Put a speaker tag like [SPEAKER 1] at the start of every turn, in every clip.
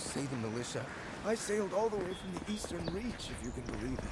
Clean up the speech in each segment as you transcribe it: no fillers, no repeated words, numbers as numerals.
[SPEAKER 1] say the militia. I sailed all the way from the Eastern Reach, if you can believe it.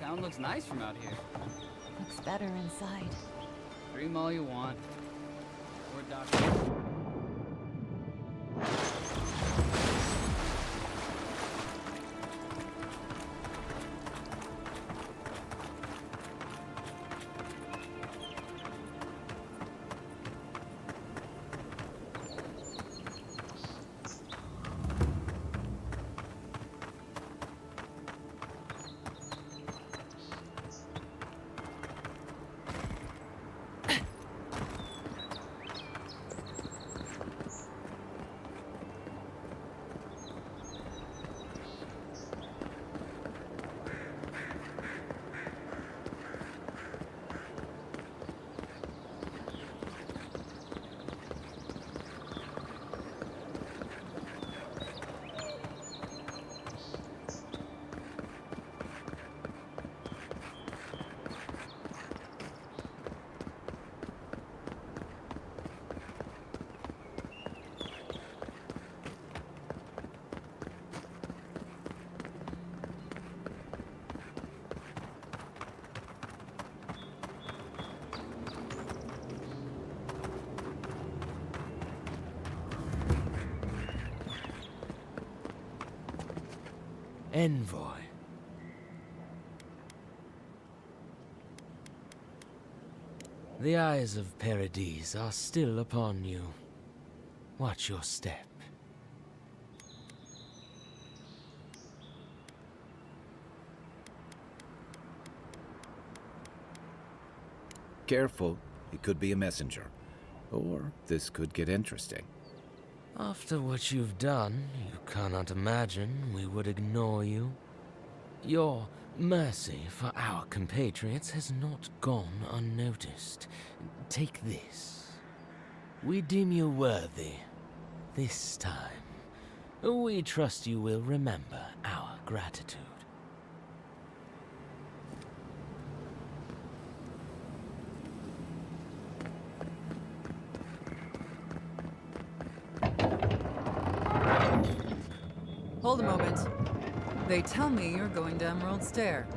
[SPEAKER 2] Town looks nice from out here.
[SPEAKER 3] Looks better inside.
[SPEAKER 2] Dream all you want. Or Dr.
[SPEAKER 4] Envoy. The eyes of Paradise are still upon you. Watch your step.
[SPEAKER 5] Careful, he could be a messenger. Or this could get interesting.
[SPEAKER 4] After what you've done, you cannot imagine we would ignore you. Your mercy for our compatriots has not gone unnoticed. Take this. We deem you worthy. This time, we trust you will remember our gratitude.
[SPEAKER 6] Hold a moment. They tell me you're going to Emerald Stair.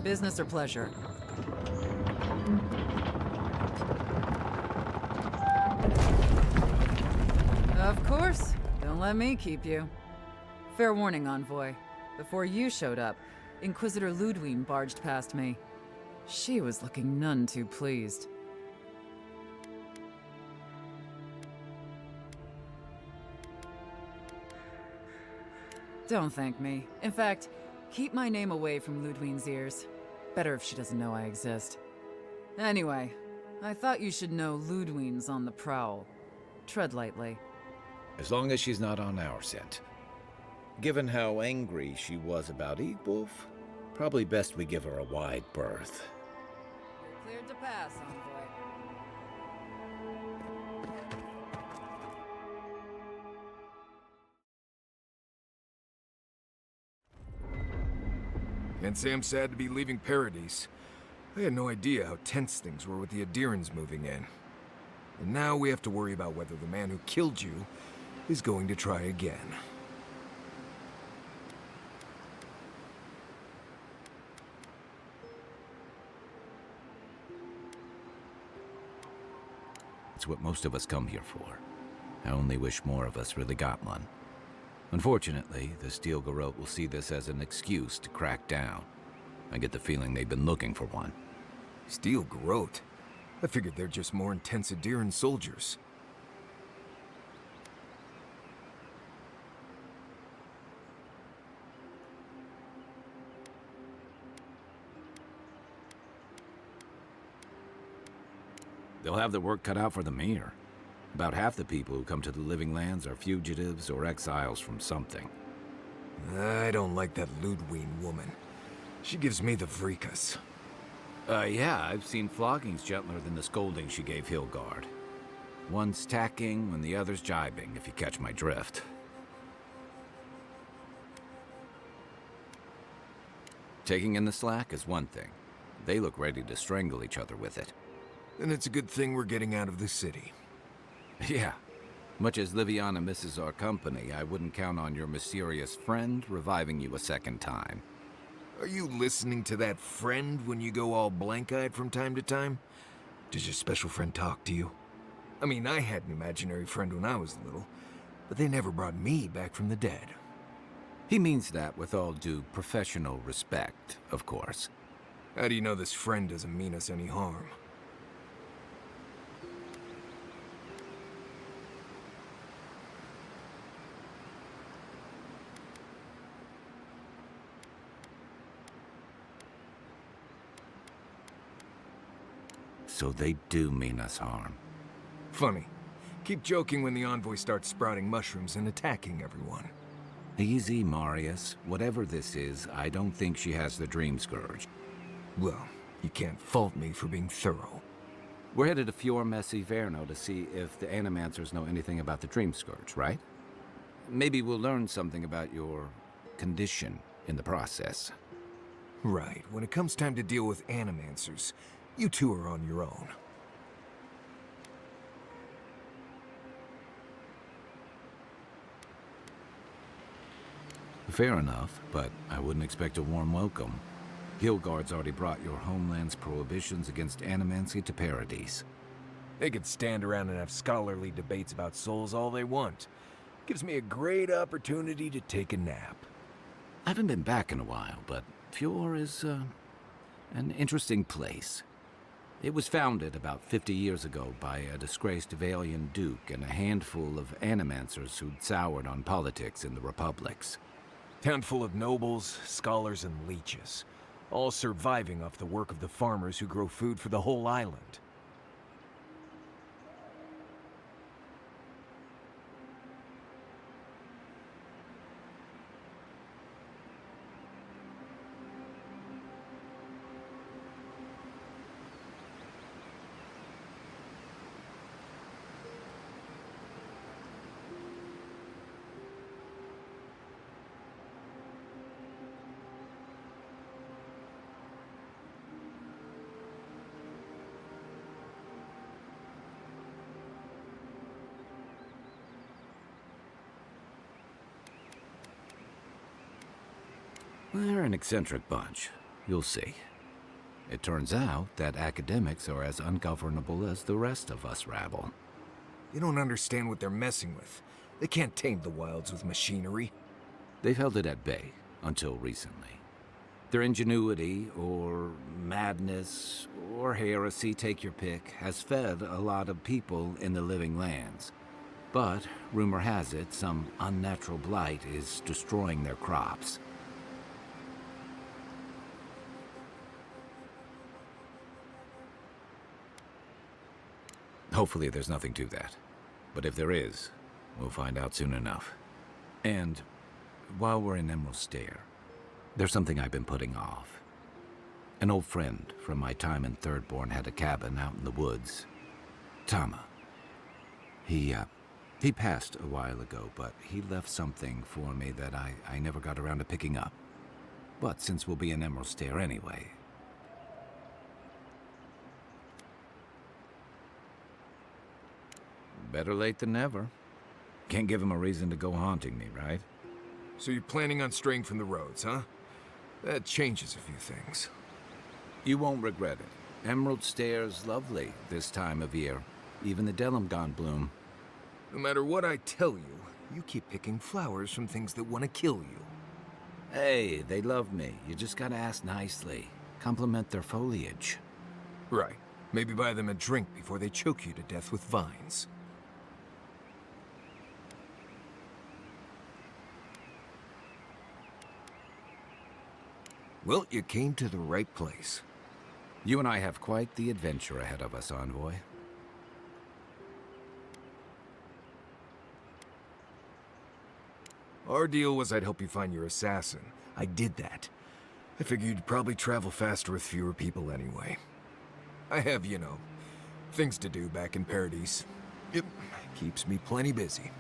[SPEAKER 6] Business or pleasure? Of course. Don't let me keep you. Fair warning, Envoy. Before you showed up, Inquisitor Ludwig barged past me. She was looking none too pleased. Don't thank me. In fact, keep my name away from Ludwig's ears. Better if she doesn't know I exist. Anyway, I thought you should know Ludwig's on the prowl. Tread lightly.
[SPEAKER 5] As long as she's not on our scent. Given how angry she was about Eagwolf, probably best we give her a wide berth.
[SPEAKER 6] You're cleared to pass, Envoy.
[SPEAKER 1] Can't say I'm sad to be leaving Paradise. I had no idea how tense things were with the Adherans moving in. And now we have to worry about whether the man who killed you is going to try again.
[SPEAKER 5] It's what most of us come here for. I only wish more of us really got one. Unfortunately, the Steel Garrote will see this as an excuse to crack down. I get the feeling they've been looking for one.
[SPEAKER 1] Steel Garrote? I figured they're just more intense Adheran soldiers.
[SPEAKER 5] They'll have their work cut out for them here. About half the people who come to the Living Lands are fugitives or exiles from something.
[SPEAKER 1] I don't like that Ludwig woman. She gives me the freakus.
[SPEAKER 5] Yeah, I've seen floggings gentler than the scolding she gave Hildegard. One's tacking when the other's jibing, if you catch my drift. Taking in the slack is one thing. They look ready to strangle each other with it.
[SPEAKER 1] Then it's a good thing we're getting out of the city.
[SPEAKER 5] Yeah. Much as Liviana misses our company, I wouldn't count on your mysterious friend reviving you a second time.
[SPEAKER 1] Are you listening to that friend when you go all blank-eyed from time to time? Does your special friend talk to you? I mean, I had an imaginary friend when I was little, but they never brought me back from the dead.
[SPEAKER 5] He means that with all due professional respect, of course.
[SPEAKER 1] How do you know this friend doesn't mean us any harm?
[SPEAKER 5] So they do mean us harm.
[SPEAKER 1] Funny. Keep joking when the envoy starts sprouting mushrooms and attacking everyone.
[SPEAKER 5] Easy, Marius. Whatever this is, I don't think she has the Dream Scourge.
[SPEAKER 1] Well, you can't fault me for being thorough.
[SPEAKER 5] We're headed to Fior Iverno to see if the Animancers know anything about the Dream Scourge, right? Maybe we'll learn something about your condition in the process.
[SPEAKER 1] Right. When it comes time to deal with Animancers, you two are on your own.
[SPEAKER 5] Fair enough, but I wouldn't expect a warm welcome. Hildegard's already brought your homeland's prohibitions against animancy to Paradise.
[SPEAKER 1] They could stand around and have scholarly debates about souls all they want. Gives me a great opportunity to take a nap.
[SPEAKER 5] I haven't been back in a while, but Fior is, an interesting place. It was founded about 50 years ago by a disgraced Valian duke and a handful of animancers who'd soured on politics in the republics.
[SPEAKER 1] Town full of nobles, scholars, and leeches, all surviving off the work of the farmers who grow food for the whole island.
[SPEAKER 5] They're an eccentric bunch. You'll see. It turns out that academics are as ungovernable as the rest of us rabble.
[SPEAKER 1] You don't understand what they're messing with. They can't tame the wilds with machinery.
[SPEAKER 5] They've held it at bay until recently. Their ingenuity, or madness, or heresy, take your pick, has fed a lot of people in the Living Lands. But, rumor has it, some unnatural blight is destroying their crops. Hopefully there's nothing to that. But if there is, we'll find out soon enough. And while we're in Emerald Stair, there's something I've been putting off. An old friend from my time in Thirdborn had a cabin out in the woods. Tama. He passed a while ago, but he left something for me that I never got around to picking up. But since we'll be in Emerald Stair anyway... Better late than never. Can't give him a reason to go haunting me, right?
[SPEAKER 1] So you're planning on straying from the roads, huh? That changes a few things.
[SPEAKER 5] You won't regret it. Emerald Stair's lovely this time of year. Even the Delimgon bloom.
[SPEAKER 1] No matter what I tell you, you keep picking flowers from things that want to kill you.
[SPEAKER 5] Hey, they love me. You just gotta ask nicely. Compliment their foliage.
[SPEAKER 1] Right. Maybe buy them a drink before they choke you to death with vines. Well, you came to the right place.
[SPEAKER 5] You and I have quite the adventure ahead of us, Envoy.
[SPEAKER 1] Our deal was I'd help you find your assassin. I did that. I figured you'd probably travel faster with fewer people anyway. I have, you know, things to do back in Paradise. It keeps me plenty busy.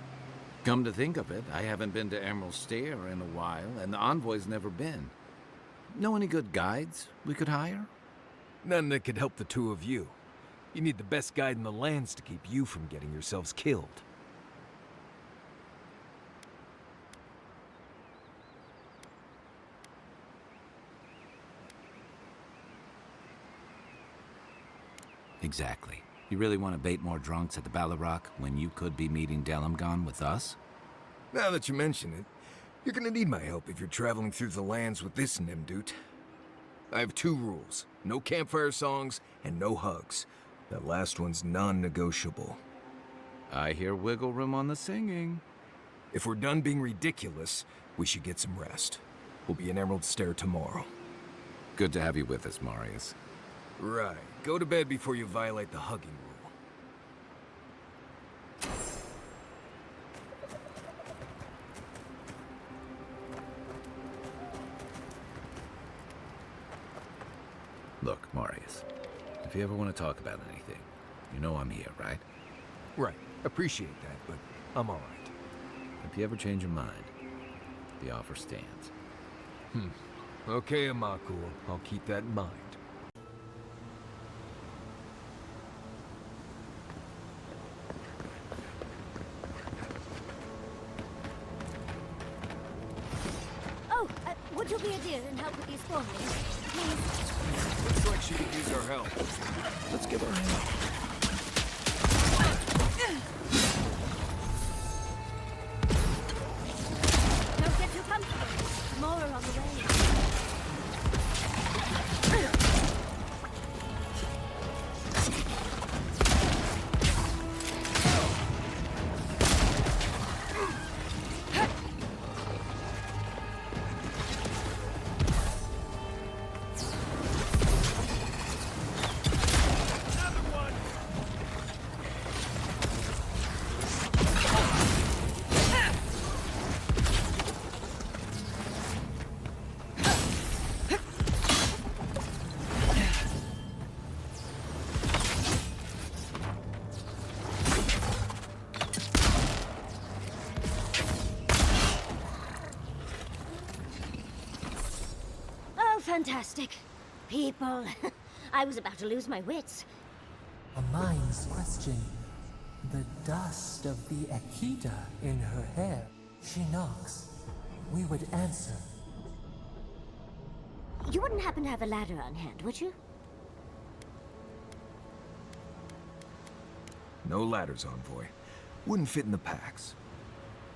[SPEAKER 5] Come to think of it, I haven't been to Emerald Stair in a while, and the Envoy's never been. Know any good guides we could hire?
[SPEAKER 1] None that could help the two of you. You need the best guide in the lands to keep you from getting yourselves killed.
[SPEAKER 5] Exactly. You really want to bait more drunks at the Ballarok when you could be meeting Delamgon with us?
[SPEAKER 1] Now that you mention it, you're gonna need my help if you're traveling through the lands with this Nimdut. I have 2 rules. No campfire songs and no hugs. That last one's non-negotiable.
[SPEAKER 5] I hear wiggle room on the singing.
[SPEAKER 1] If we're done being ridiculous, we should get some rest. We'll be in Emerald Stair tomorrow.
[SPEAKER 5] Good to have you with us, Marius.
[SPEAKER 1] Right. Go to bed before you violate the hugging rule.
[SPEAKER 5] Look, Marius, if you ever want to talk about anything, you know I'm here, right?
[SPEAKER 1] Right. Appreciate that, but I'm alright.
[SPEAKER 5] If you ever change your mind, the offer stands.
[SPEAKER 1] Okay, Amaku. I'll keep that in mind.
[SPEAKER 3] Oh, would you be a dear and help with these formings? Please?
[SPEAKER 1] Looks like she could use our help.
[SPEAKER 5] Let's give her a hand.
[SPEAKER 3] Don't get too comfortable. More are on the way. Fantastic. People. I was about to lose my wits.
[SPEAKER 7] A mind's question. The dust of the Akita in her hair. She knocks. We would answer.
[SPEAKER 3] You wouldn't happen to have a ladder on hand, would you?
[SPEAKER 1] No ladders, Envoy. Wouldn't fit in the packs.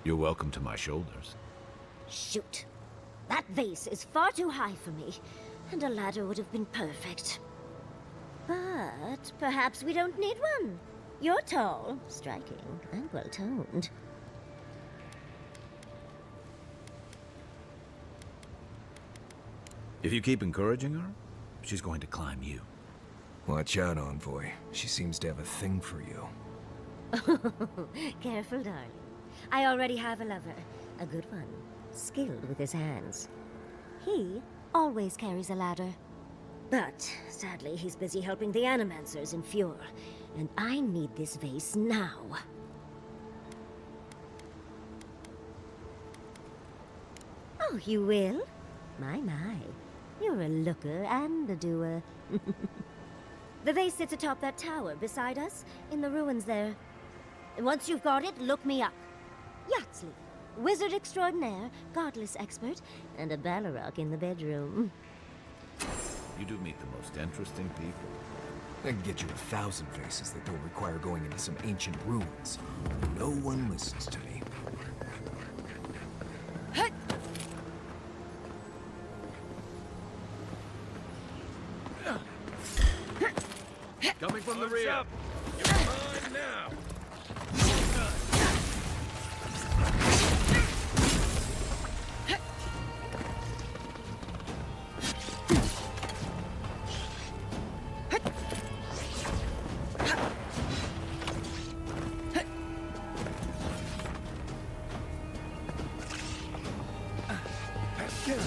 [SPEAKER 5] You're welcome to my shoulders.
[SPEAKER 3] Shoot. That vase is far too high for me, and a ladder would have been perfect. But perhaps we don't need one. You're tall, striking, and well-toned.
[SPEAKER 5] If you keep encouraging her, she's going to climb you.
[SPEAKER 1] Watch out, Envoy. She seems to have a thing for you.
[SPEAKER 3] Careful, darling. I already have a lover. A good one. Skilled with his hands. He always carries a ladder. But, sadly, he's busy helping the Animancers in Fior. And I need this vase now. Oh, you will? My. You're a looker and a doer. The vase sits atop that tower beside us, in the ruins there. And once you've got it, look me up. Yatsley, wizard extraordinaire, godless expert, and a Ballarok in the bedroom.
[SPEAKER 5] You do meet the most interesting people.
[SPEAKER 1] I can get you 1,000 faces that don't require going into some ancient ruins. No one listens to me.
[SPEAKER 5] Coming from the rear.
[SPEAKER 1] Up. You're mine now. Everybody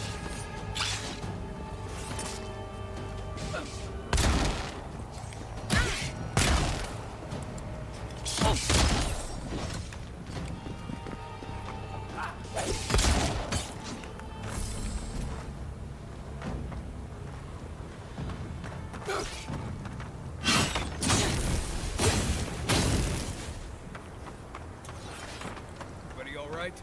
[SPEAKER 1] all right?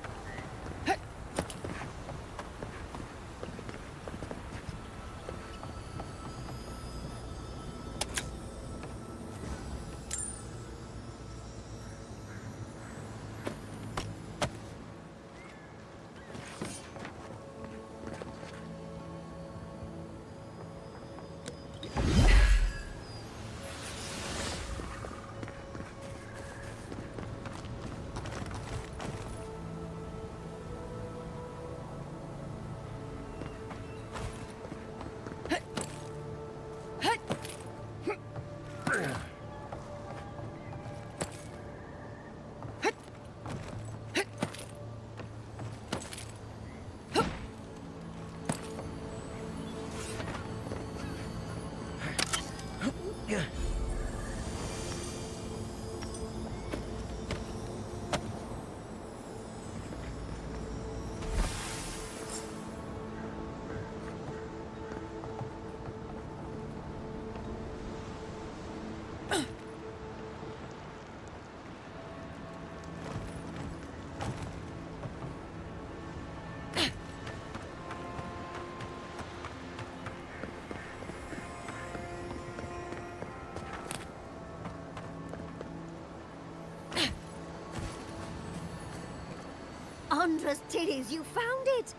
[SPEAKER 3] Andra's titties, you found it!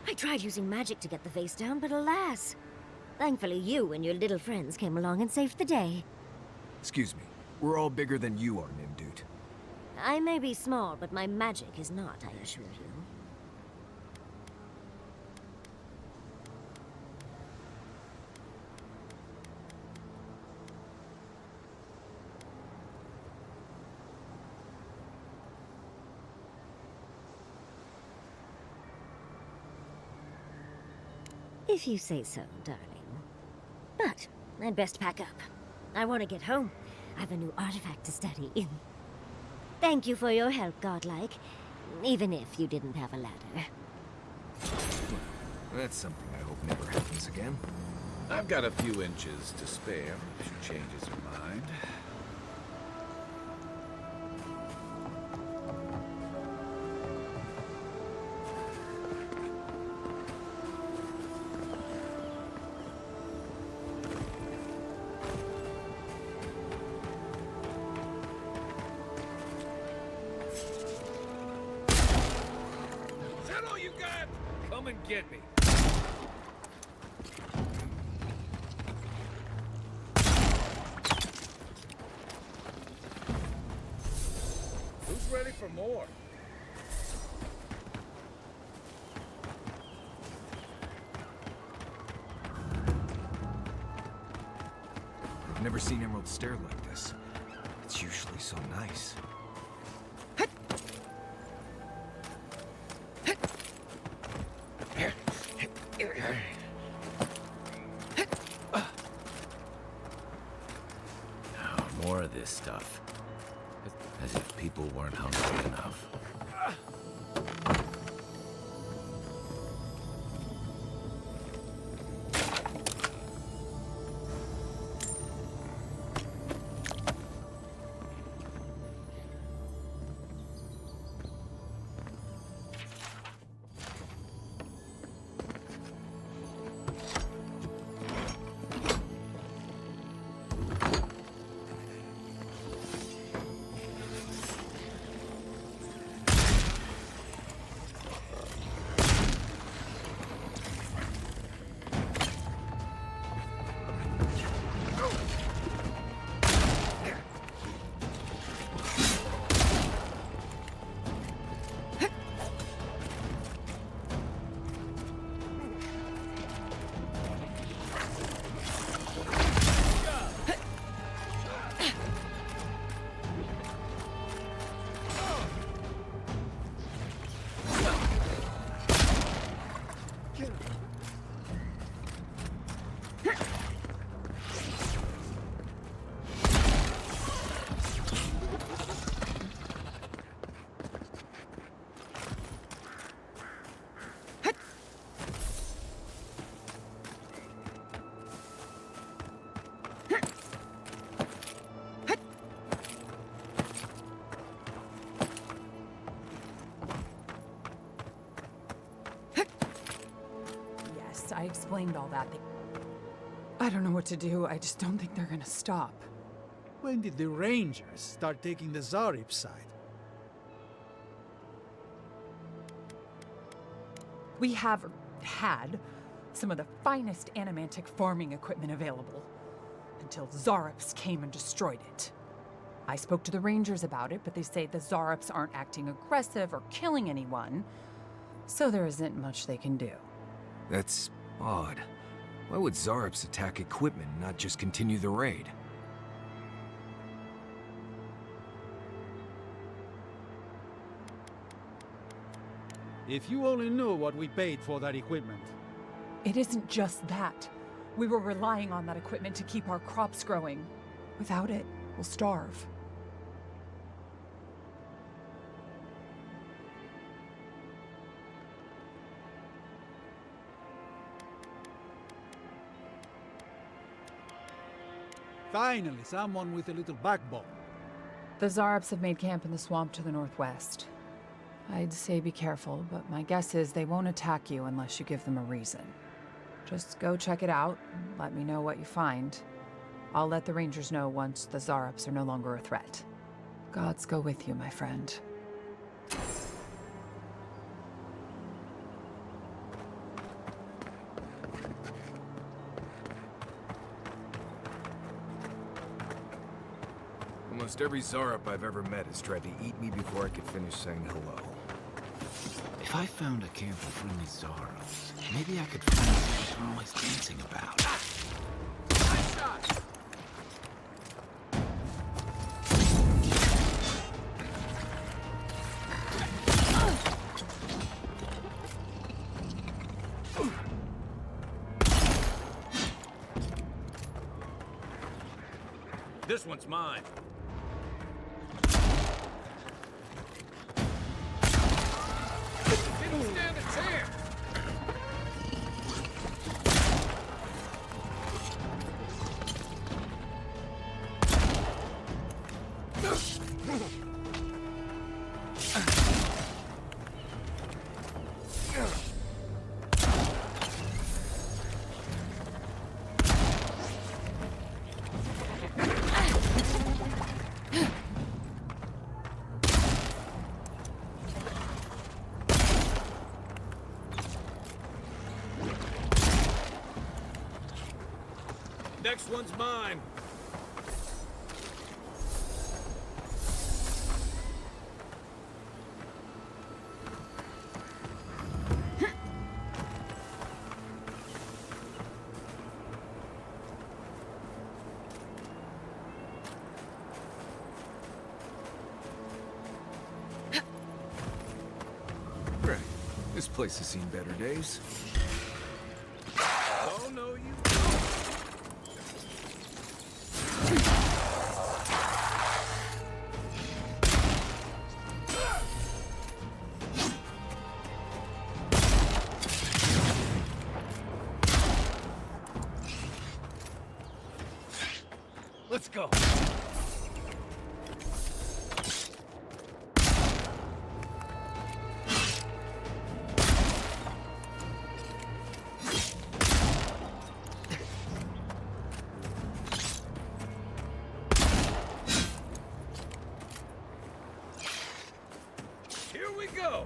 [SPEAKER 3] I tried using magic to get the vase down, but alas. Thankfully you and your little friends came along and saved the day.
[SPEAKER 1] Excuse me. We're all bigger than you are, Nimdude.
[SPEAKER 3] I may be small, but my magic is not, I assure you. If you say so, darling. But I'd best pack up. I want to get home. I have a new artifact to study. Thank you for your help, Godlike. Even if you didn't have a ladder.
[SPEAKER 1] That's something I hope never happens again.
[SPEAKER 8] I've got a few inches to spare if she changes her mind.
[SPEAKER 1] Is that all you got? Come and get me.
[SPEAKER 8] Who's ready for more?
[SPEAKER 1] I've never seen Emerald stare like this. It's usually so nice.
[SPEAKER 5] Oh, more of this stuff. As if people weren't hungry enough.
[SPEAKER 9] I explained all that. I don't know what to do. I just don't think they're gonna stop.
[SPEAKER 10] When did the Rangers start taking the Zarip's side?
[SPEAKER 9] We have, or had, some of the finest animantic farming equipment available. Until Zarops came and destroyed it. I spoke to the Rangers about it, but they say the Zarops aren't acting aggressive or killing anyone. So there isn't much they can do.
[SPEAKER 1] That's odd. Why would Zarops attack equipment and not just continue the raid?
[SPEAKER 10] If you only knew what we paid for that equipment.
[SPEAKER 9] It isn't just that. We were relying on that equipment to keep our crops growing. Without it, we'll starve.
[SPEAKER 10] Finally, someone with a little backbone.
[SPEAKER 9] The Zarops have made camp in the swamp to the northwest. I'd say be careful, but my guess is they won't attack you unless you give them a reason. Just go check it out, and let me know what you find. I'll let the Rangers know once the Zarops are no longer a threat. Gods go with you, my friend.
[SPEAKER 1] Almost every Zarop I've ever met has tried to eat me before I could finish saying hello.
[SPEAKER 5] If I found a camp of friendly Zaros, maybe I could find what they're always dancing about.
[SPEAKER 1] Nice shot!
[SPEAKER 8] This one's mine.
[SPEAKER 1] Didn't stand a chance!
[SPEAKER 8] Next one's mine.
[SPEAKER 1] Right. This place has seen better days.
[SPEAKER 8] Oh, no, you.
[SPEAKER 1] Let's go.
[SPEAKER 8] Here we go.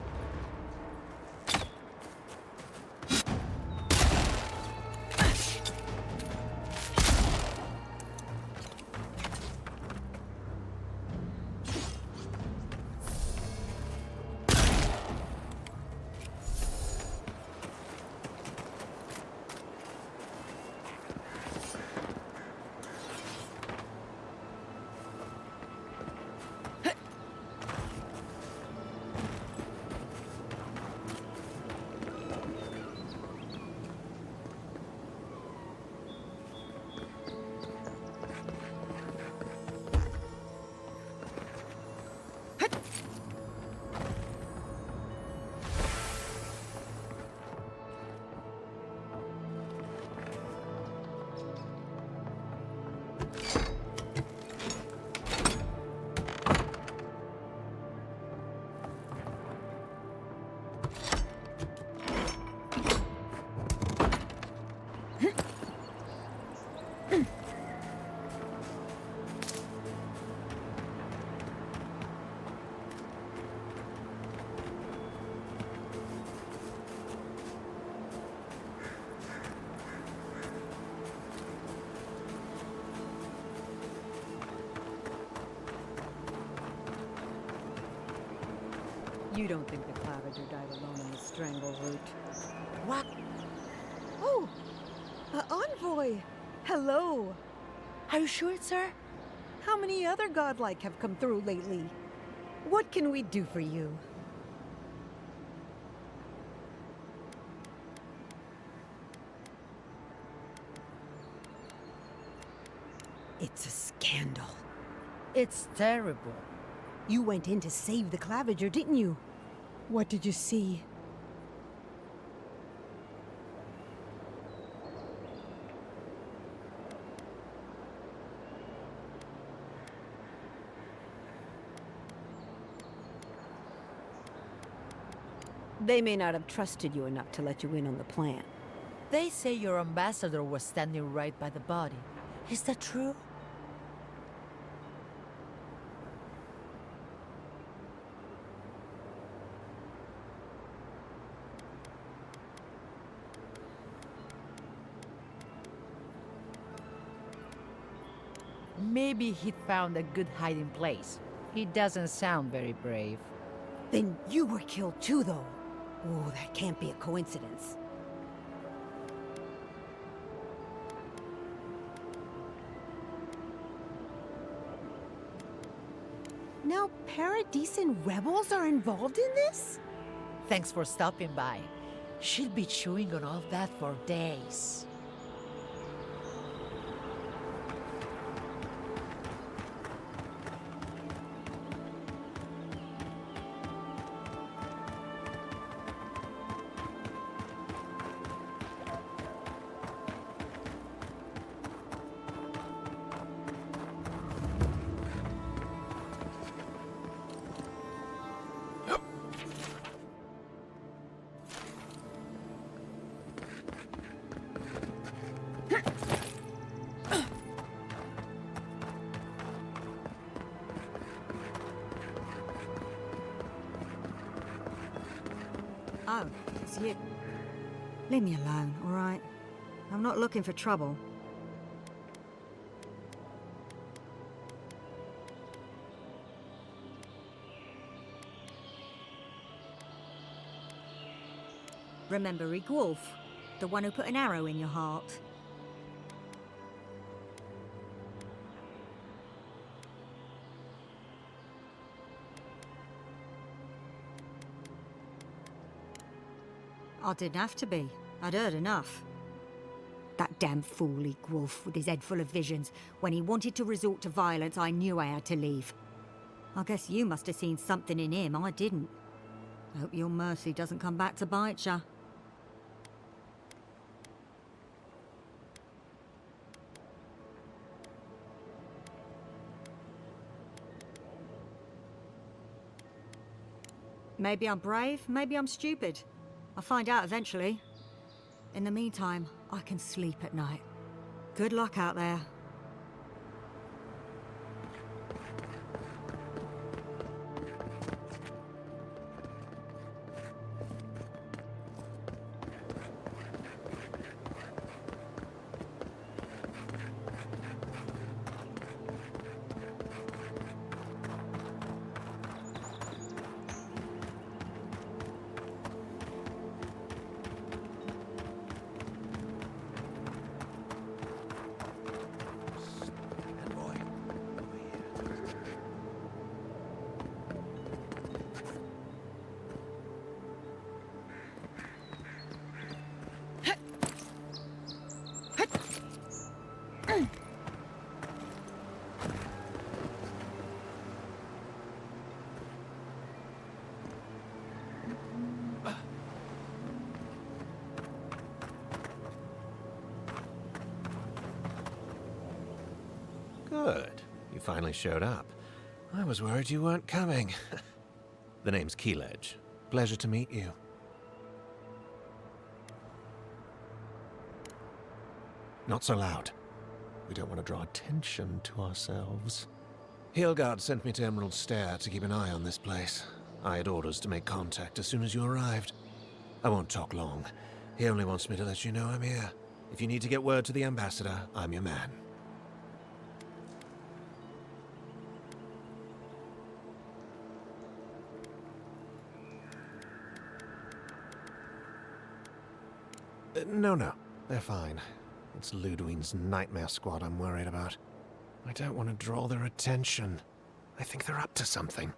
[SPEAKER 11] You don't think the Clavager died alone in the strangle route?
[SPEAKER 12] What?
[SPEAKER 11] Oh! Envoy! Hello!
[SPEAKER 12] Are you sure, sir?
[SPEAKER 11] How many other godlike have come through lately? What can we do for you? It's a scandal.
[SPEAKER 12] It's terrible.
[SPEAKER 11] You went in to save the Clavager, didn't you? What did you see? They may not have trusted you enough to let you in on the plan.
[SPEAKER 12] They say your ambassador was standing right by the body. Is that true? Maybe he found a good hiding place. He doesn't sound very brave.
[SPEAKER 11] Then you were killed too, though. Oh, that can't be a coincidence. Now Paradisen rebels are involved in this?
[SPEAKER 12] Thanks for stopping by. She'll be chewing on all that for days.
[SPEAKER 11] Oh, it's you. Leave me alone, all right? I'm not looking for trouble. Remember Rick Wolf? The one who put an arrow in your heart? I didn't have to be. I'd heard enough. That damn fool Leek Wolf with his head full of visions. When he wanted to resort to violence, I knew I had to leave. I guess you must have seen something in him I didn't. Hope your mercy doesn't come back to bite ya. Maybe I'm brave, maybe I'm stupid. I'll find out eventually. In the meantime, I can sleep at night. Good luck out there.
[SPEAKER 13] Good. You finally showed up. I was worried you weren't coming. The name's Keeledge. Pleasure to meet you. Not so loud. We don't want to draw attention to ourselves. Hilgard sent me to Emerald Stair to keep an eye on this place. I had orders to make contact as soon as you arrived. I won't talk long. He only wants me to let you know I'm here. If you need to get word to the ambassador, I'm your man. No. They're fine. It's Ludwine's nightmare squad I'm worried about. I don't want to draw their attention. I think they're up to something.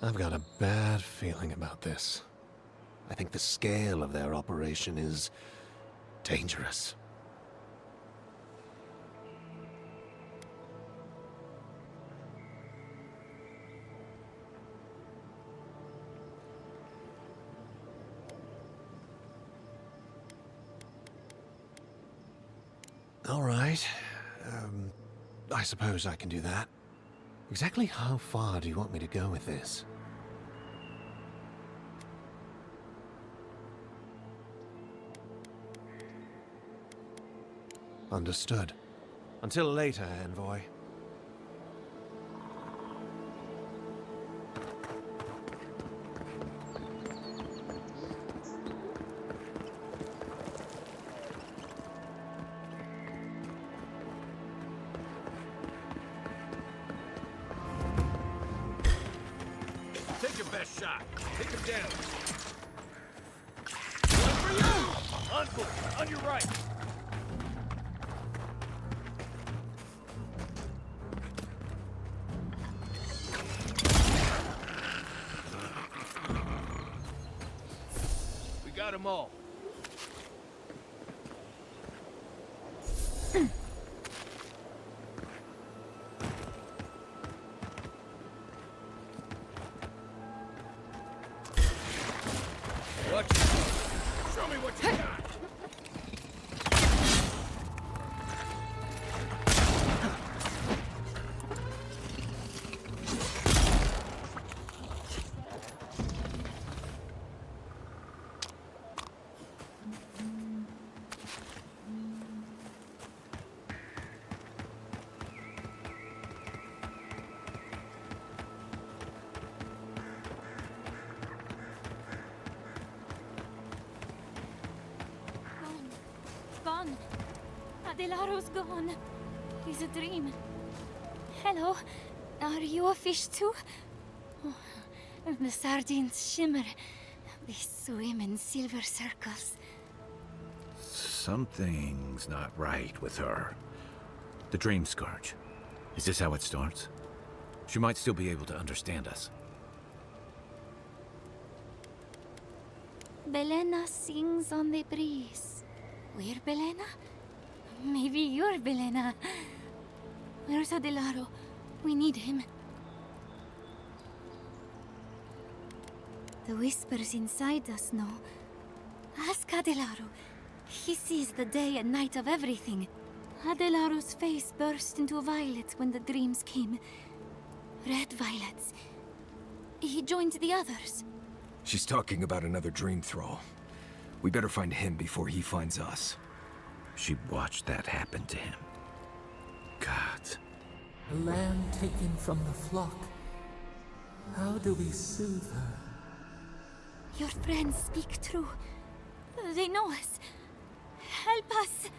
[SPEAKER 13] I've got a bad feeling about this. I think the scale of their operation is dangerous. All right. I suppose I can do that. Exactly how far do you want me to go with this? Understood. Until later, Envoy.
[SPEAKER 8] Take your best shot. Take him down. One for you! Encore, on your right. We got them all. Watch yourself. Show me what you got.
[SPEAKER 14] Gone. Adelaro's gone. It's a dream. Hello. Are you a fish too? Oh, the sardines shimmer. They swim in silver circles.
[SPEAKER 5] Something's not right with her. The dream scourge. Is this how it starts? She might still be able to understand us.
[SPEAKER 14] Belena sings on the breeze. We're Belena? Maybe you're Belena. Where's Adelaro? We need him. The whispers inside us know. Ask Adelaro. He sees the day and night of everything. Adelaro's face burst into violets when the dreams came. Red violets. He joined the others.
[SPEAKER 1] She's talking about another dream thrall. We better find him before he finds us.
[SPEAKER 5] She watched that happen to him. God.
[SPEAKER 7] A lamb taken from the flock. How do we soothe her?
[SPEAKER 14] Your friends speak true. They know us. Help us!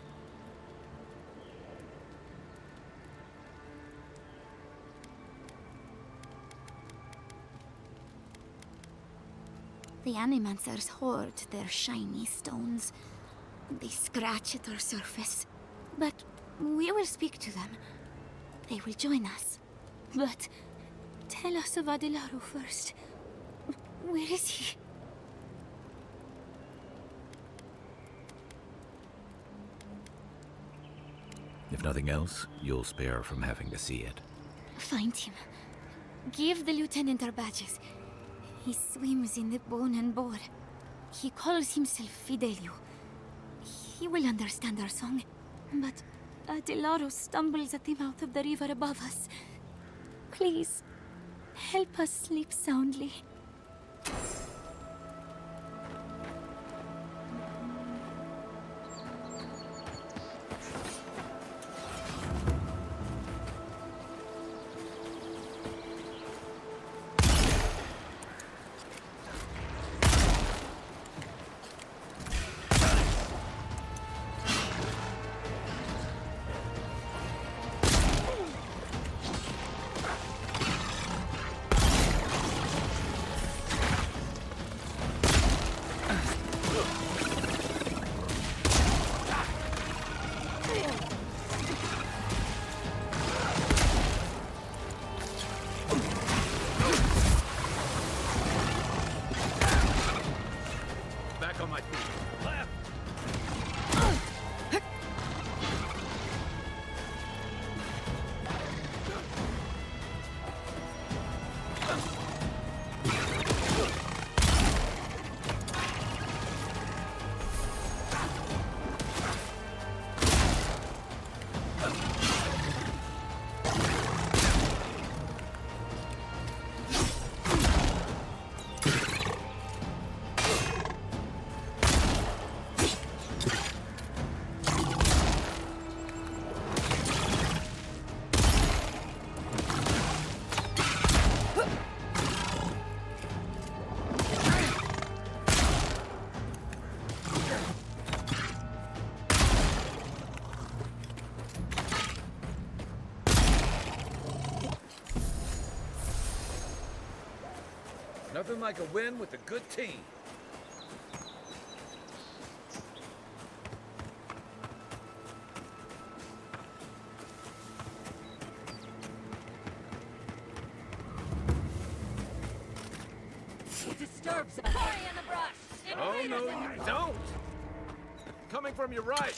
[SPEAKER 14] The Animancers hoard their shiny stones. They scratch at our surface. But we will speak to them. They will join us. But tell us of Adelaro first. Where is he?
[SPEAKER 5] If nothing else, you'll spare her from having to see it.
[SPEAKER 14] Find him. Give the lieutenant our badges. He swims in the bone and boar. He calls himself Fidelio. He will understand our song. But Adelaro stumbles at the mouth of the river above us. Please, help us sleep soundly.
[SPEAKER 8] Back on my feet. Left. Nothing like a win with a good team.
[SPEAKER 15] Disturbs us. Hurry in the brush.
[SPEAKER 8] Oh, no, you don't! Coming from your right.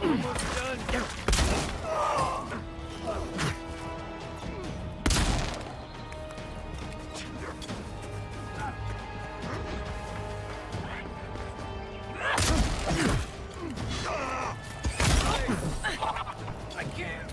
[SPEAKER 8] I'm almost done. I can't.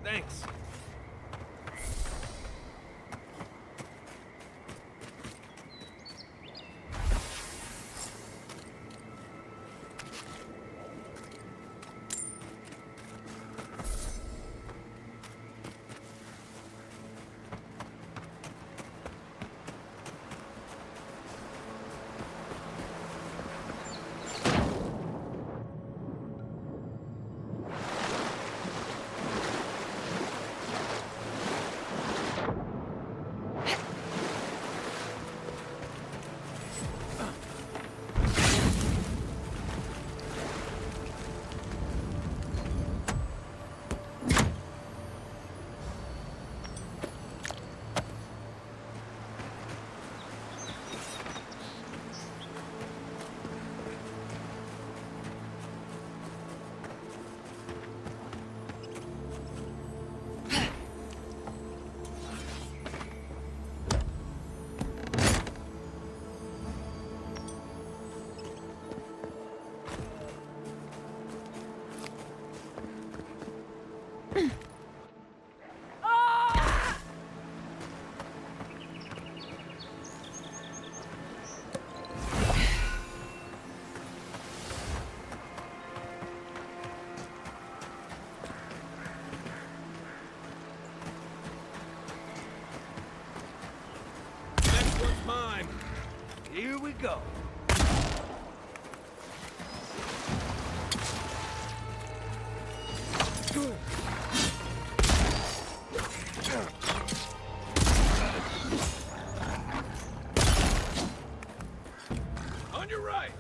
[SPEAKER 8] Thanks. Next one's mine. Here we go. On your right.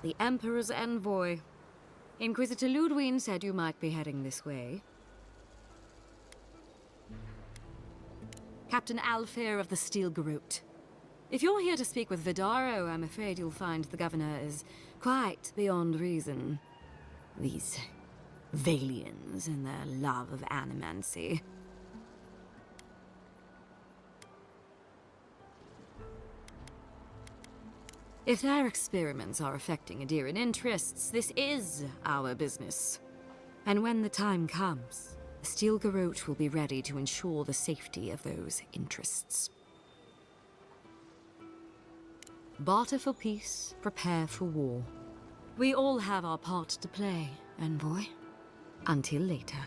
[SPEAKER 16] The Emperor's envoy. Inquisitor Ludwig said you might be heading this way. Captain Alfair of the Steel Garrote. If you're here to speak with Vidaro, I'm afraid you'll find the governor is quite beyond reason. These Valians and their love of animancy. If their experiments are affecting Adirian interests, this is our business. And when the time comes, the Steel Garrote will be ready to ensure the safety of those interests. Barter for peace, prepare for war. We all have our part to play, envoy. Until later.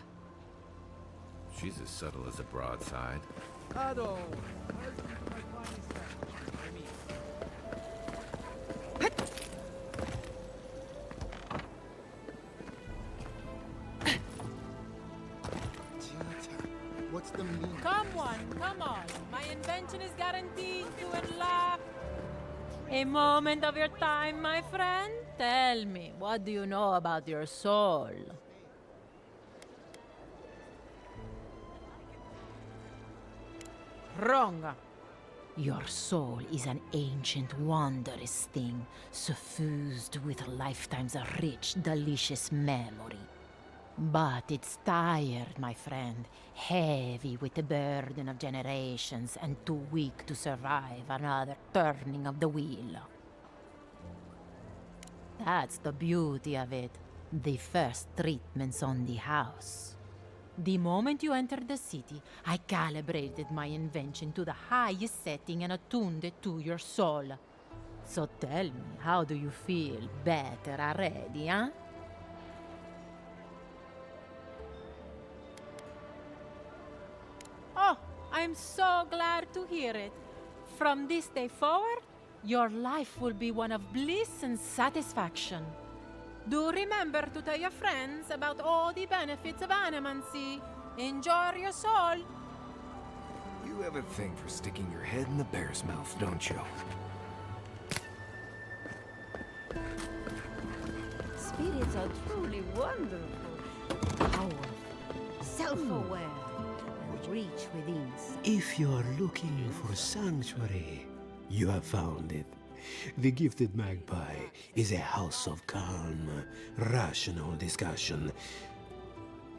[SPEAKER 5] She's as subtle as a broadside.
[SPEAKER 10] Ado!
[SPEAKER 17] What's the meaning?
[SPEAKER 15] Come on. My invention is guaranteed to unlock a moment of your time, my friend. Tell me, what do you know about your soul? Wrong. Your soul is an ancient, wondrous thing, suffused with lifetimes of rich, delicious memory. But it's tired, my friend, heavy with the burden of generations and too weak to survive another turning of the wheel. That's the beauty of it. The first treatment's on the house. The moment you entered the city, I calibrated my invention to the highest setting and attuned it to your soul. So tell me, how do you feel? Better already, huh? Oh, I'm so glad to hear it. From this day forward, your life will be one of bliss and satisfaction. Do remember to tell your friends about all the benefits of animancy. Enjoy your soul.
[SPEAKER 1] You have a thing for sticking your head in the bear's mouth, don't you?
[SPEAKER 3] Spirits are truly wonderful, powerful, self-aware, and reach within.
[SPEAKER 18] If you're looking for sanctuary, you have found it. The Gifted Magpie is a house of calm, rational discussion.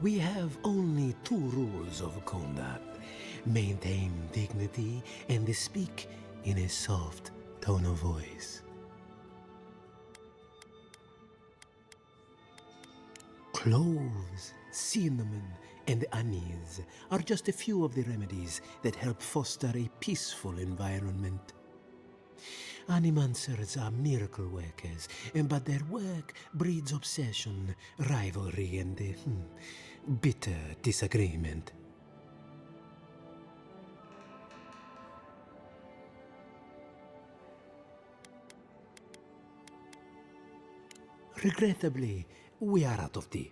[SPEAKER 18] We have only 2 rules of conduct. Maintain dignity and speak in a soft tone of voice. Cloves, cinnamon, and anise are just a few of the remedies that help foster a peaceful environment. Animancers are miracle workers, but their work breeds obsession, rivalry, and bitter disagreement. Regrettably, we are out of tea.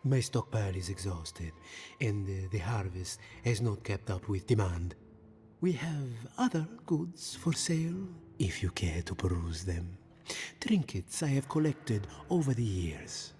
[SPEAKER 18] My stockpile is exhausted, and the harvest has not kept up with demand. We have other goods for sale, if you care to peruse them. Trinkets I have collected over the years.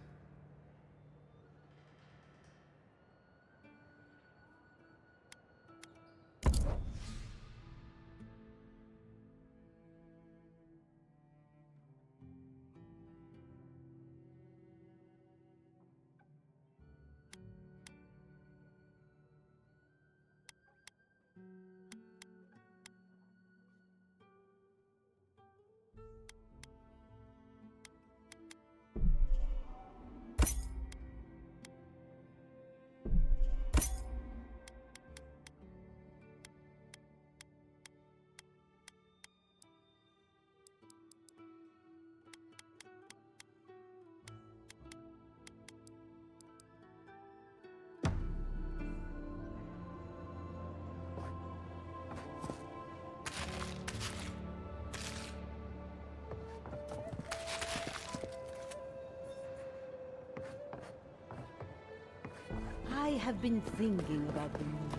[SPEAKER 3] I have been thinking about the moon.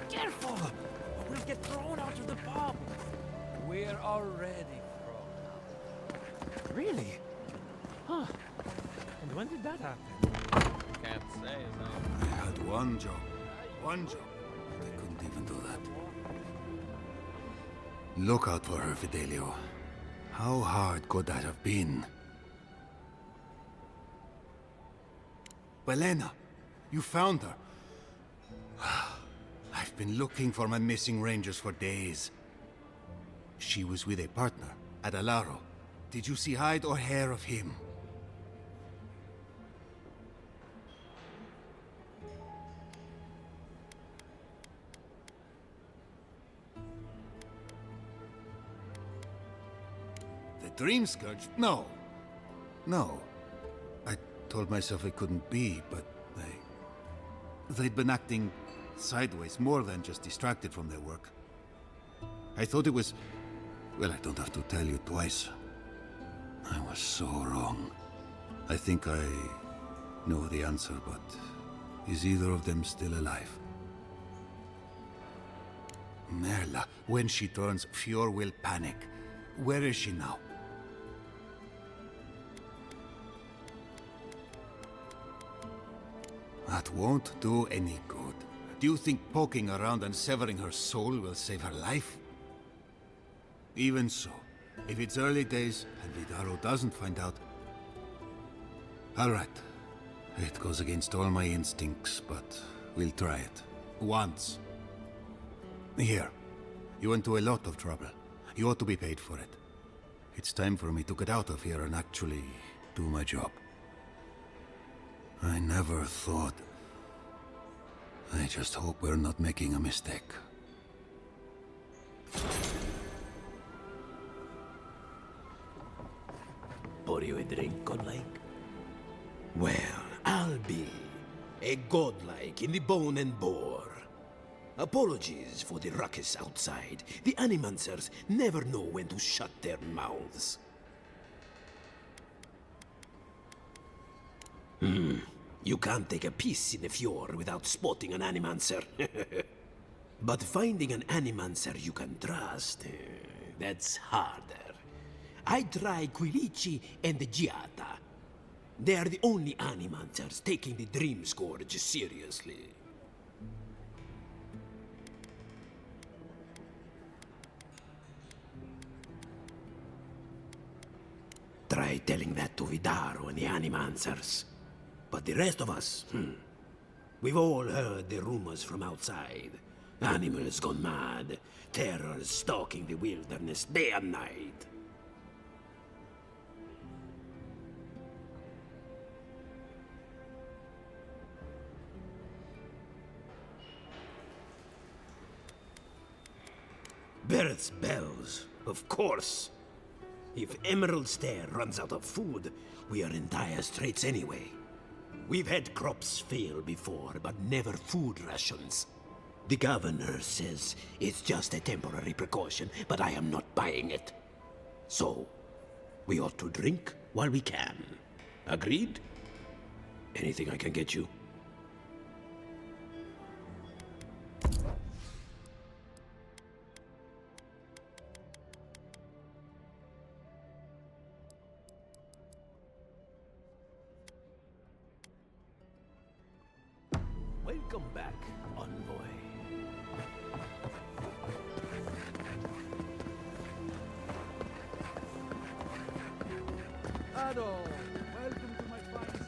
[SPEAKER 13] Careful! We'll get thrown out of the
[SPEAKER 10] the baubles. We're already thrown.
[SPEAKER 18] Really? Huh. And when did that happen?
[SPEAKER 8] Can't say, no.
[SPEAKER 19] I had one job. One job. But I couldn't even do that. Look out for her, Fidelio. How hard could that have been? Belena, you found her. I've been looking for my missing rangers for days. She was with a partner at Alaro. Did you see hide or hair of him? The Dream Scourge? No. No. I told myself it couldn't be, but they'd been acting sideways, more than just distracted from their work. I thought it was... Well, I don't have to tell you twice. I was so wrong. I think I know the answer, but is either of them still alive? Merla, when she turns, Fior will panic. Where is she now? That won't do any good. Do you think poking around and severing her soul will save her life? Even so, if it's early days and Vidaro doesn't find out... All right. It goes against all my instincts, but we'll try it. Once. Here. You went to a lot of trouble. You ought to be paid for it. It's time for me to get out of here and actually do my job. I never thought... I just hope we're not making a mistake.
[SPEAKER 18] Pour you a drink, godlike? Well, I'll be a godlike in the bone and bore. Apologies for the ruckus outside. The animancers never know when to shut their mouths. You can't take a piece in the Fior without spotting an animancer. But finding an animancer you can trust, that's harder. I try Quilici and the Giata. They are the only animancers taking the Dream Scourge seriously. Try telling that to Vidaro and the animancers. But the rest of us, we've all heard the rumors from outside. Animals gone mad, terror stalking the wilderness day and night. Birth's bells, of course. If Emerald Stair runs out of food, we are in dire straits anyway. We've had crops fail before, but never food rations. The governor says it's just a temporary precaution, but I am not buying it. So, we ought to drink while we can. Agreed? Anything I can get you? Welcome back, envoy.
[SPEAKER 10] Ado, welcome to my fine...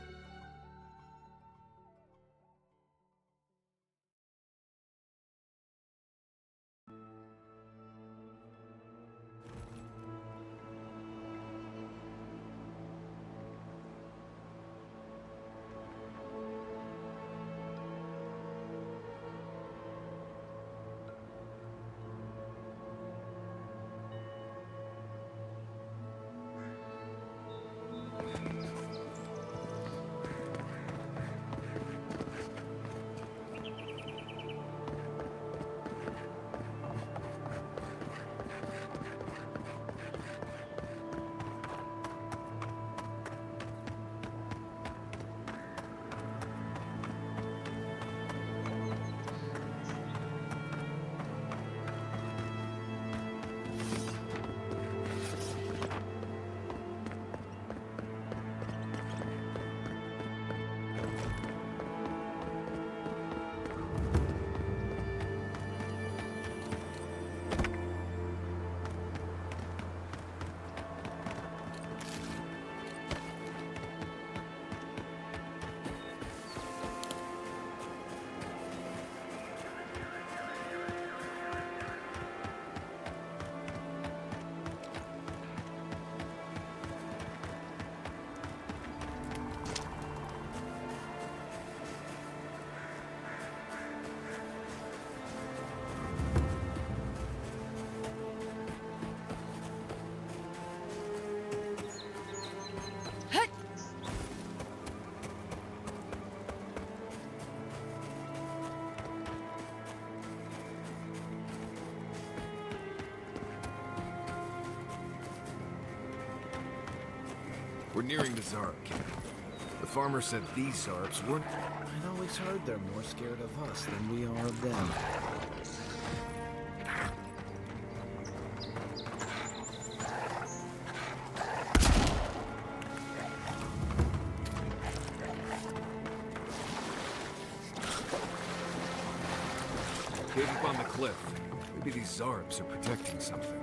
[SPEAKER 1] We're nearing the Zarp camp. The farmer said these Zarps weren't...
[SPEAKER 8] I'd always heard they're more scared of us than we are of them.
[SPEAKER 1] Cave up on the cliff. Maybe these Zarps are protecting something.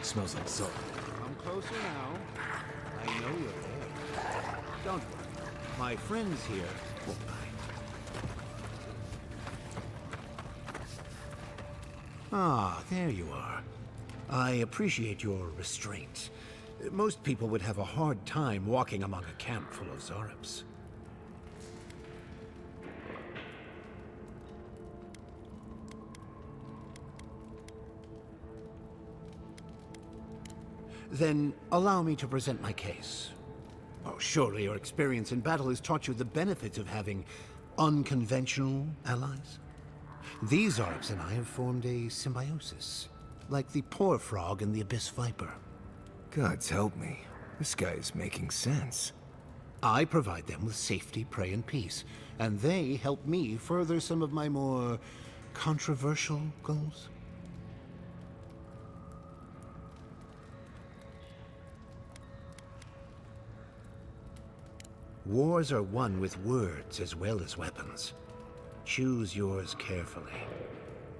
[SPEAKER 8] Smells like salt. Come closer now. I know you're there. Don't worry. My friends here won't mind. Ah, there you are. I appreciate your restraint. Most people would have a hard time walking among a camp full of Zarps. Then allow me to present my case. Oh, surely your experience in battle has taught you the benefits of having unconventional allies. These Zarps and I have formed a symbiosis, like the poor frog and the abyss viper.
[SPEAKER 1] Gods help me. This guy is making sense.
[SPEAKER 8] I provide them with safety, prey, and peace, and they help me further some of my more controversial goals. Wars are won with words as well as weapons. Choose yours carefully.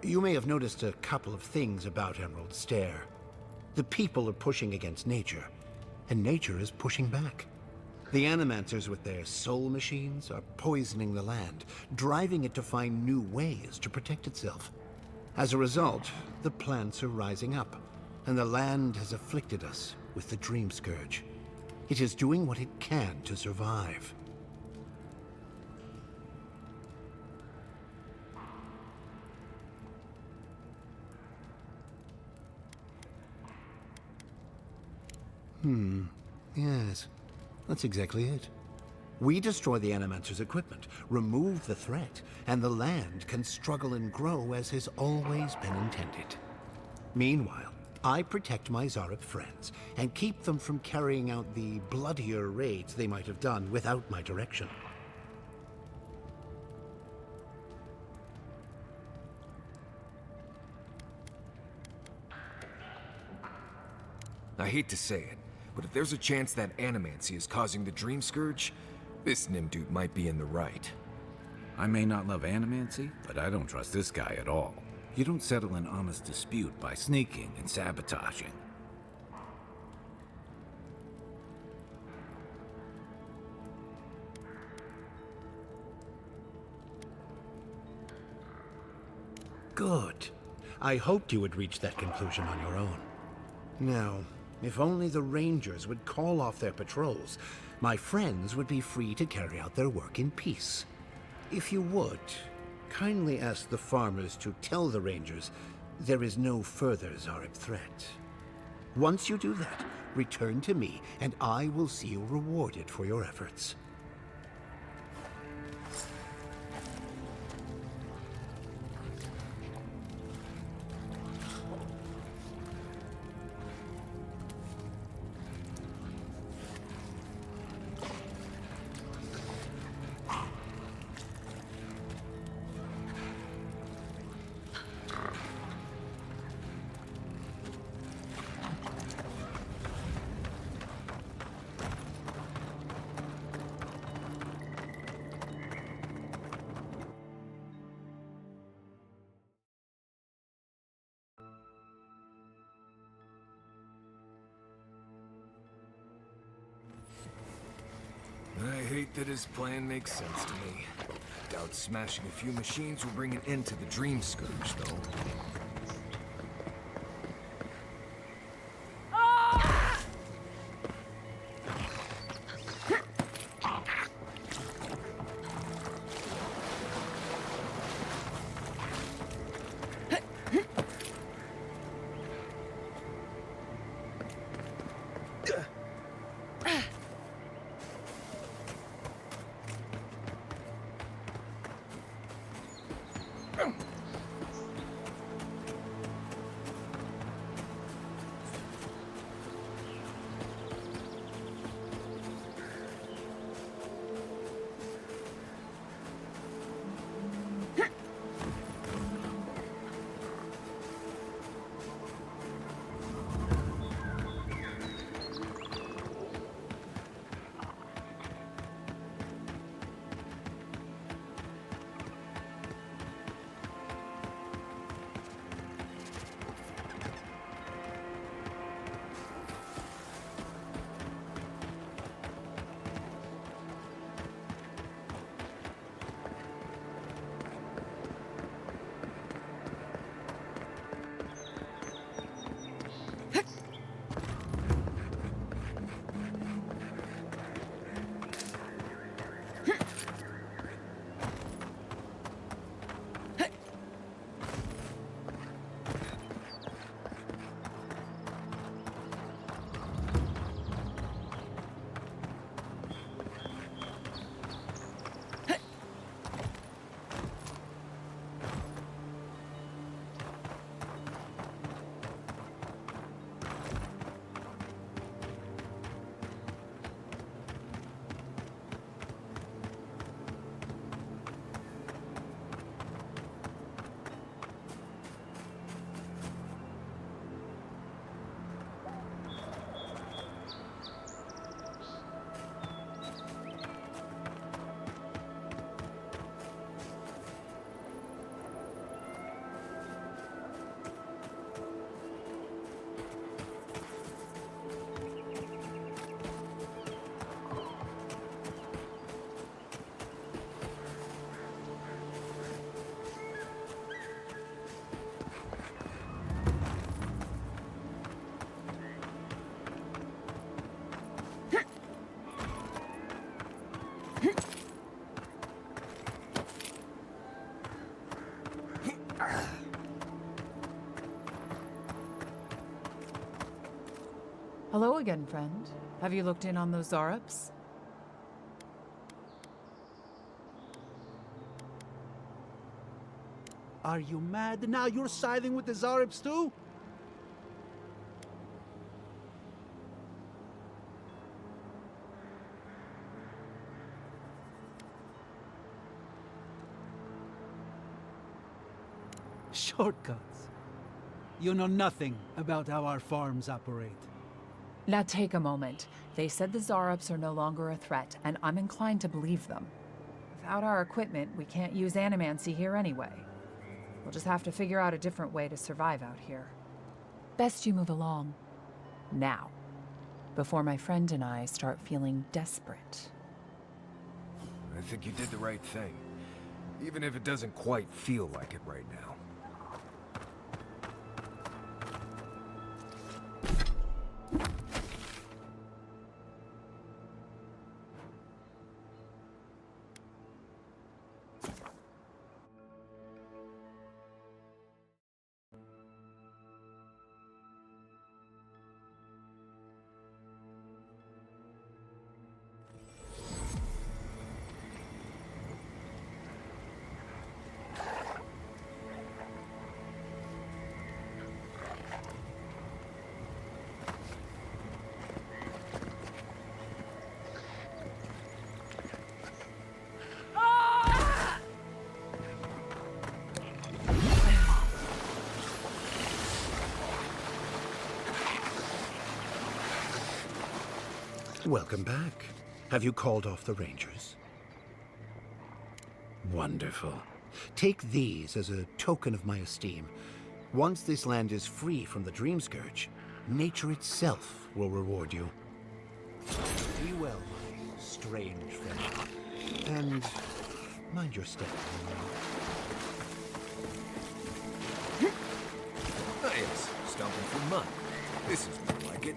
[SPEAKER 8] You may have noticed a couple of things about Emerald Stair. The people are pushing against nature, and nature is pushing back. The Animancers with their soul machines are poisoning the land, driving it to find new ways to protect itself. As a result, the plants are rising up, and the land has afflicted us with the Dream Scourge. It is doing what it can to survive. Yes. That's exactly it. We destroy the Animancer's equipment, remove the threat, and the land can struggle and grow as has always been intended. Meanwhile, I protect my Zarep friends and keep them from carrying out the bloodier raids they might have done without my direction.
[SPEAKER 1] I hate to say it, but if there's a chance that animancy is causing the Dream Scourge, this Nimdude might be in the right.
[SPEAKER 5] I may not love animancy, but I don't trust this guy at all. You don't settle an honest dispute by sneaking and sabotaging.
[SPEAKER 8] Good. I hoped you would reach that conclusion on your own. Now, if only the Rangers would call off their patrols, my friends would be free to carry out their work in peace. If you would, kindly ask the farmers to tell the Rangers there is no further Zarab threat. Once you do that, return to me, and I will see you rewarded for your efforts.
[SPEAKER 1] I hate that his plan makes sense to me. Doubt smashing a few machines will bring an end to the Dream Scourge, though.
[SPEAKER 9] Hello again, friend. Have you looked in on those Zarabs?
[SPEAKER 10] Are you mad? Now you're siding with the Zarabs too? Shortcuts. You know nothing about how our farms operate.
[SPEAKER 9] Now take a moment. They said the Zarabs are no longer a threat, and I'm inclined to believe them. Without our equipment, we can't use animancy here anyway. We'll just have to figure out a different way to survive out here. Best you move along. Now. Before my friend and I start feeling desperate.
[SPEAKER 1] I think you did the right thing. Even if it doesn't quite feel like it right now.
[SPEAKER 8] Welcome back. Have you called off the Rangers? Wonderful. Take these as a token of my esteem. Once this land is free from the Dream Scourge, nature itself will reward you. Be well, my strange friend. And mind your step.
[SPEAKER 1] Ah, yes, stomping through mud. This is more like it.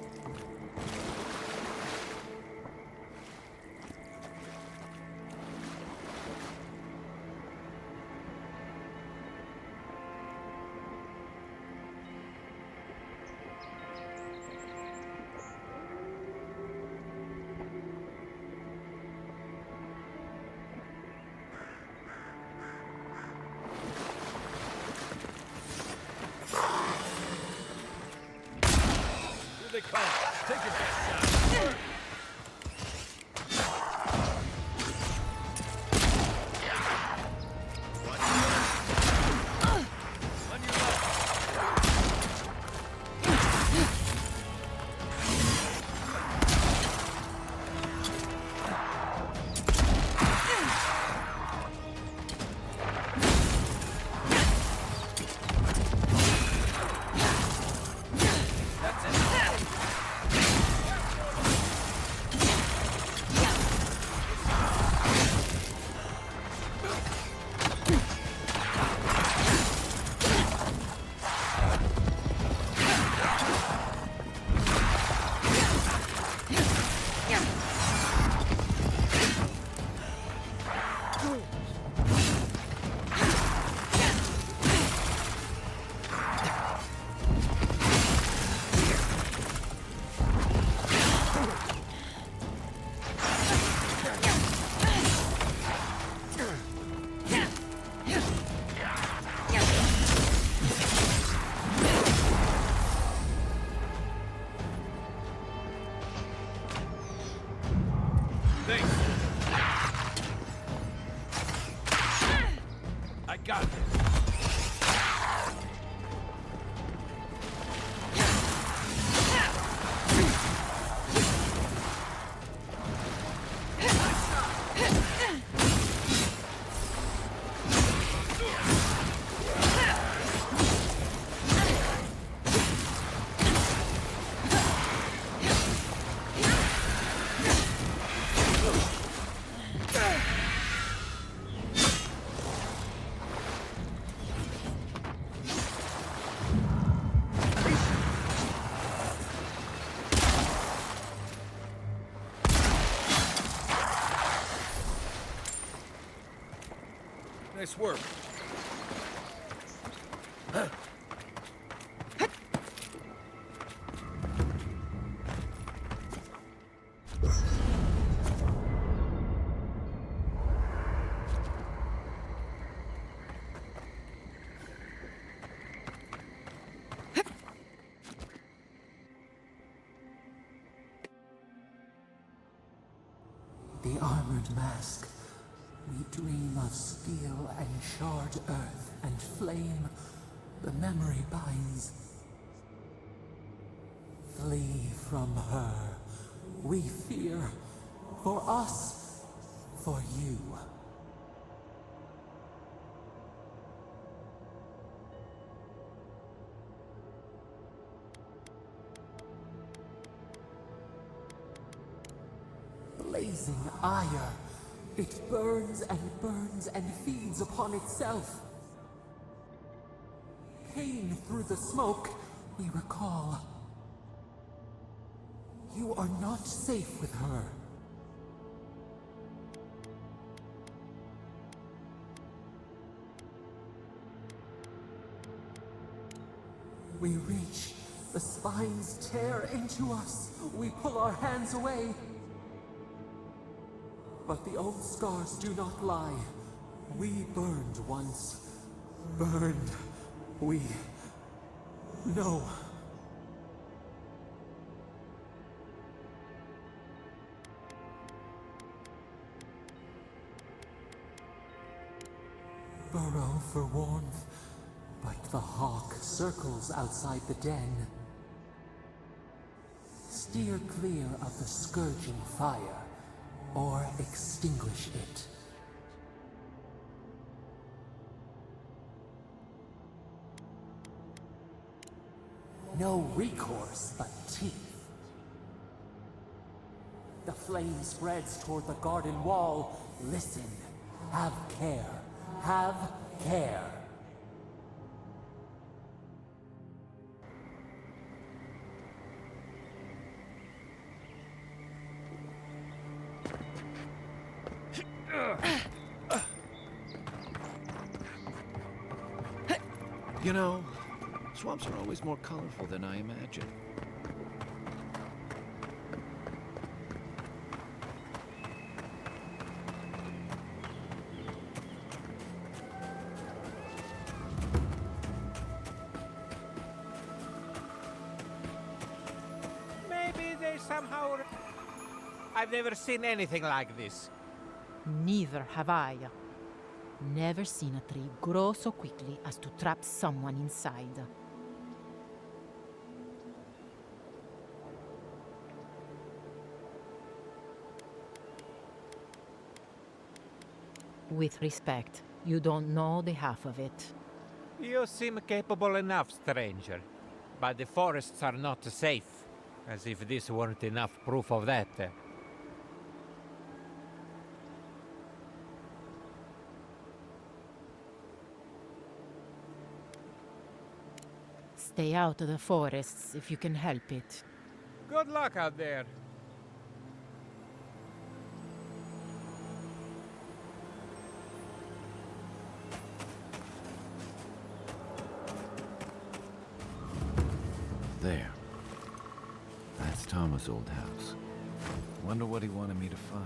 [SPEAKER 1] Here they come. Take your best shot. I got this. Nice work.
[SPEAKER 7] The armored mask. We dream of steel and charred earth and flame. The memory binds. Flee from her. We fear. For us. For you. blazing ire. It burns and feeds upon itself. Pain through the smoke, we recall. You are not safe with her. We reach. The spines tear into us. We pull our hands away. But the old scars do not lie. We burned once. Burned. We know. Burrow for warmth, but the hawk circles outside the den. Steer clear of the scourging fire, or extinguish it. No recourse but teeth. The flame spreads toward the garden wall. Listen. Have care. Have care.
[SPEAKER 5] You know, swamps are always more colorful than I imagined.
[SPEAKER 20] Maybe they somehow... I've never seen anything like this.
[SPEAKER 15] Neither have I. Never seen a tree grow so quickly as to trap someone inside. With respect, you don't know the half of it.
[SPEAKER 20] You seem capable enough, stranger. But the forests are not safe. As if this weren't enough proof of that.
[SPEAKER 15] Stay out of the forests if you can help it.
[SPEAKER 20] Good luck out there.
[SPEAKER 5] There. That's Thomas' old house. Wonder what he wanted me to find.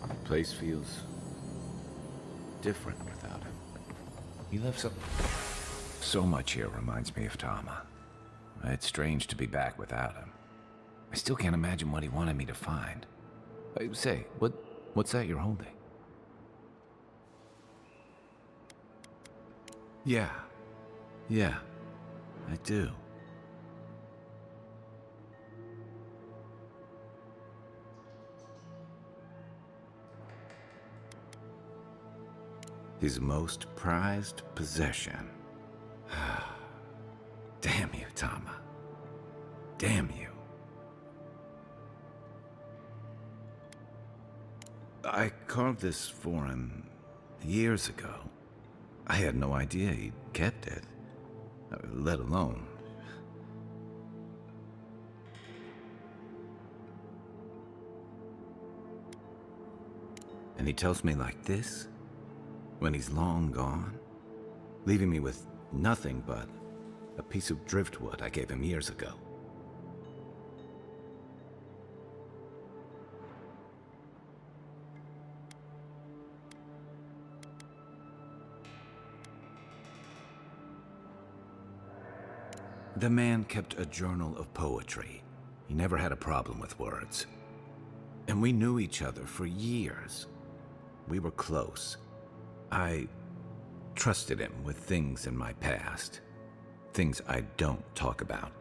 [SPEAKER 5] The place feels different without him. He left so much here reminds me of Tama. It's strange to be back without him. I still can't imagine what he wanted me to find. Say, what's that you're holding? Yeah, I do. His most prized possession. Damn you, Tama. Damn you. I carved this for him years ago. I had no idea he'd kept it, let alone... And he tells me like this? When he's long gone, leaving me with nothing but a piece of driftwood I gave him years ago. The man kept a journal of poetry. He never had a problem with words. And we knew each other for years. We were close. I trusted him with things in my past. Things I don't talk about.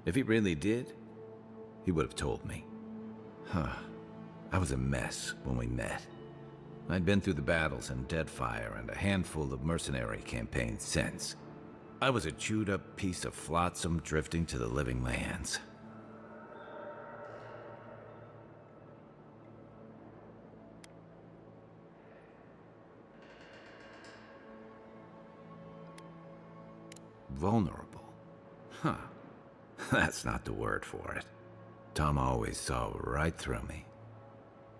[SPEAKER 5] If he really did, he would have told me. I was a mess when we met. I'd been through the battles in Deadfire and a handful of mercenary campaigns since. I was a chewed-up piece of flotsam drifting to the living lands. Vulnerable? Huh. That's not the word for it. Tom always saw right through me.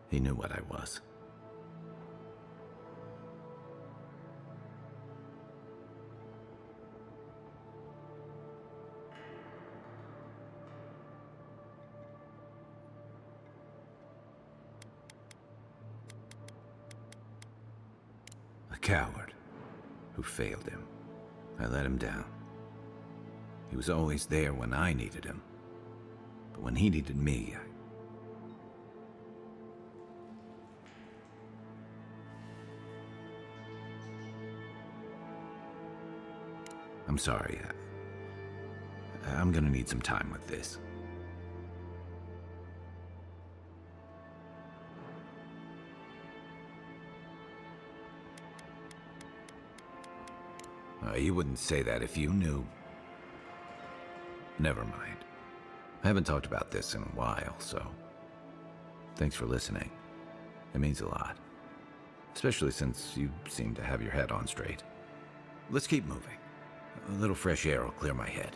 [SPEAKER 5] He knew what I was. A coward who failed him. I let him down. He was always there when I needed him. But when he needed me, I'm sorry. I'm gonna need some time with this. You wouldn't say that if you knew. Never mind. I haven't talked about this in a while, so thanks for listening. It means a lot. Especially since you seem to have your head on straight. Let's keep moving. A little fresh air will clear my head.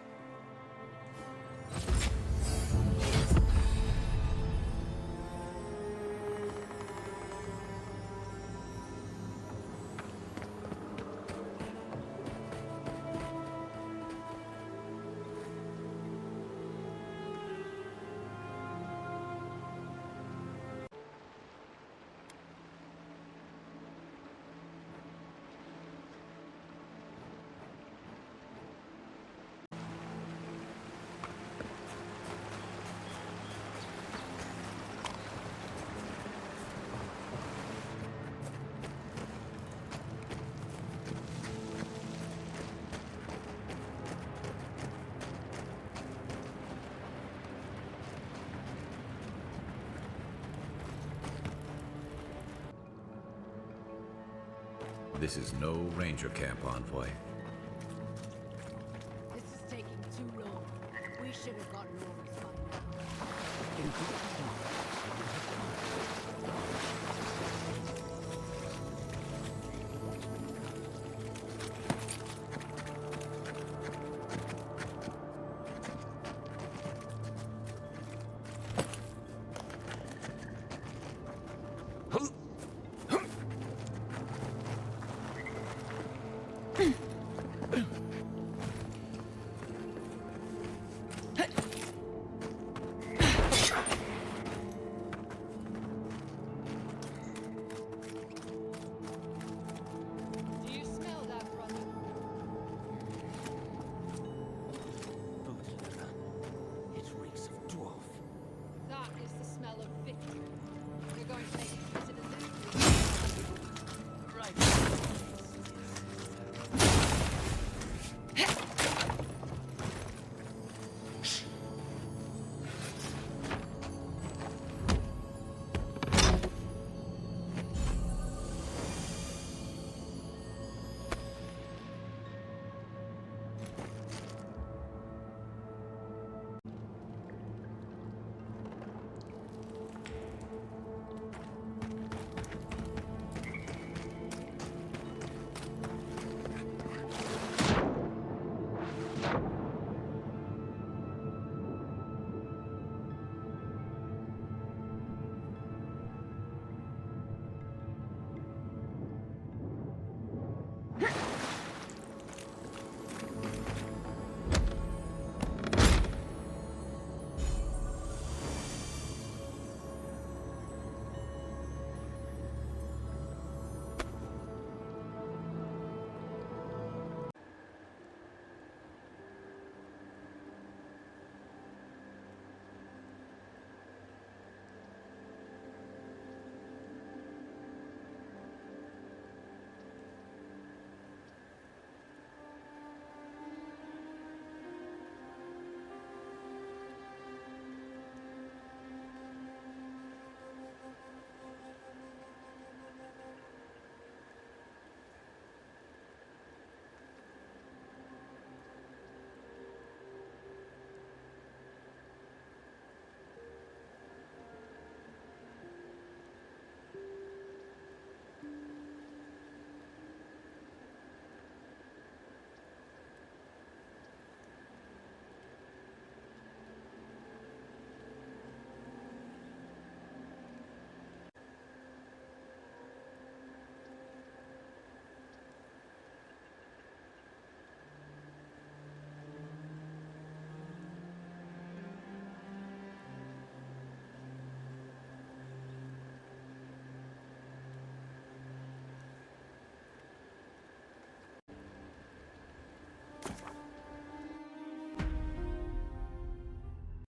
[SPEAKER 5] This is no ranger camp, Envoy.
[SPEAKER 12] This is taking too long. We should have gotten orders by now.